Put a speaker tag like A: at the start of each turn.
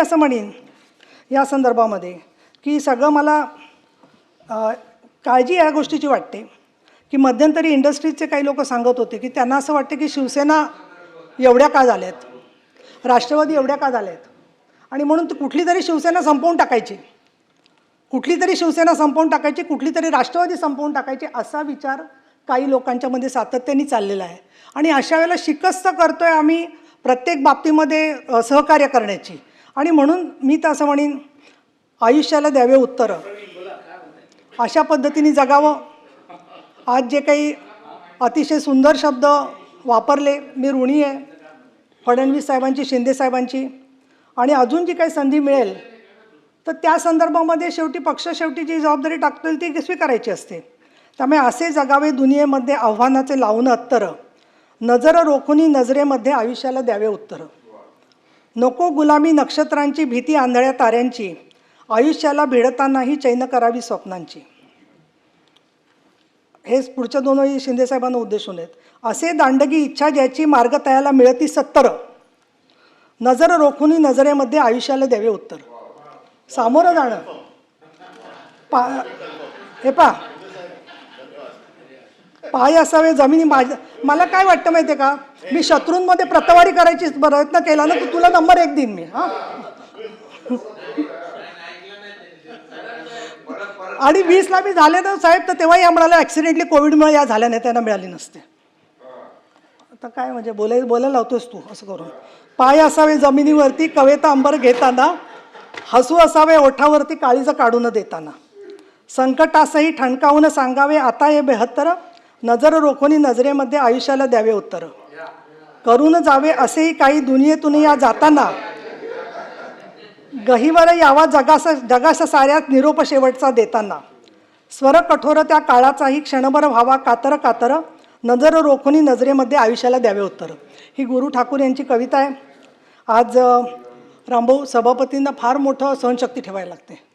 A: असं म्हणेन या संदर्भामध्ये की सगळं मला काळजी या गोष्टीची वाटते की मध्यंतरी इंडस्ट्रीजचे काही लोक सांगत होते की त्यांना असं वाटते की शिवसेना एवढ्या का झाल्यात, राष्ट्रवादी एवढ्या का झाल्यात आणि म्हणून कुठली तरी शिवसेना संपवून टाकायची, कुठली तरी शिवसेना संपवून टाकायची, कुठली तरी राष्ट्रवादी संपवून टाकायची, असा विचार काही लोकांच्यामध्ये सातत्याने चाललेला आहे. आणि अशा वेळेला शिकस्त करतोय आम्ही प्रत्येक बाबतीमध्ये सहकार्य करण्याची. आणि म्हणून मी तर असं म्हणेन, आयुष्याला द्यावे उत्तरं, अशा पद्धतीने जगावं. आज जे काही अतिशय सुंदर शब्द वापरले, मी ऋणी आहे फडणवीस साहेबांची, शिंदे साहेबांची. आणि अजून जी काही संधी मिळेल तर त्या संदर्भामध्ये शेवटी पक्ष शेवटी जी जबाबदारी टाकतील ती स्वीकारायची असते. त्यामुळे असे जगावे दुनियेमध्ये आव्हानाचे लावून अत्तरं, नजर रोखुनी नजरेमध्ये आयुष्याला द्यावे उत्तरं. नको गुलामी नक्षत्रांची, भीती आंधळ्या ताऱ्यांची, आयुष्याला भिडतानाही चैन करावी स्वप्नांची. हेच पुढच्या दोनही शिंदेसाहेबांना उद्देशून आहेत. असे दांडगी इच्छा ज्याची, मार्ग तयाला मिळती 70, नजर रोखुनी नजरेमध्ये आयुष्याला द्यावे उत्तर. सामोरं जाणं हे पाय असावे जमिनी. मला काय वाटतं माहिती आहे का, मी शत्रूंमध्ये प्रतवारी करायची प्रयत्न केला ना तर तुला नंबर 1 देईन मी. आणि 20ला मी झाले तर साहेब, तर तेव्हाही आम्हाला ॲक्सिडेंटली कोविडमुळे या झाल्या नाही, त्यांना मिळाली नसते. आता काय म्हणजे बोलायला लावतोस तू असं करून. पाय असावे जमिनीवरती कवेता अंबर घेताना, हसू असावे ओठावरती काळीज काढून देताना, संकटासही ठणकावून सांगावे आता हे 72, नजर रोखोनी नजरेमध्ये आयुष्याला द्यावे उत्तर. करून जावे असेही काही दुनियेतून या जाताना, गहिवर यावा जगास साऱ्यात निरोप शेवटचा देताना, स्वर कठोर त्या काळाचाही क्षणभर व्हावा कातर कातर, नजर रोखुनी नजरेमध्ये आयुष्याला द्यावे उत्तर. ही गुरु ठाकूर यांची कविता आहे. आज रामभाऊ सभापतींना फार मोठं सहनशक्ती ठेवायला लागते.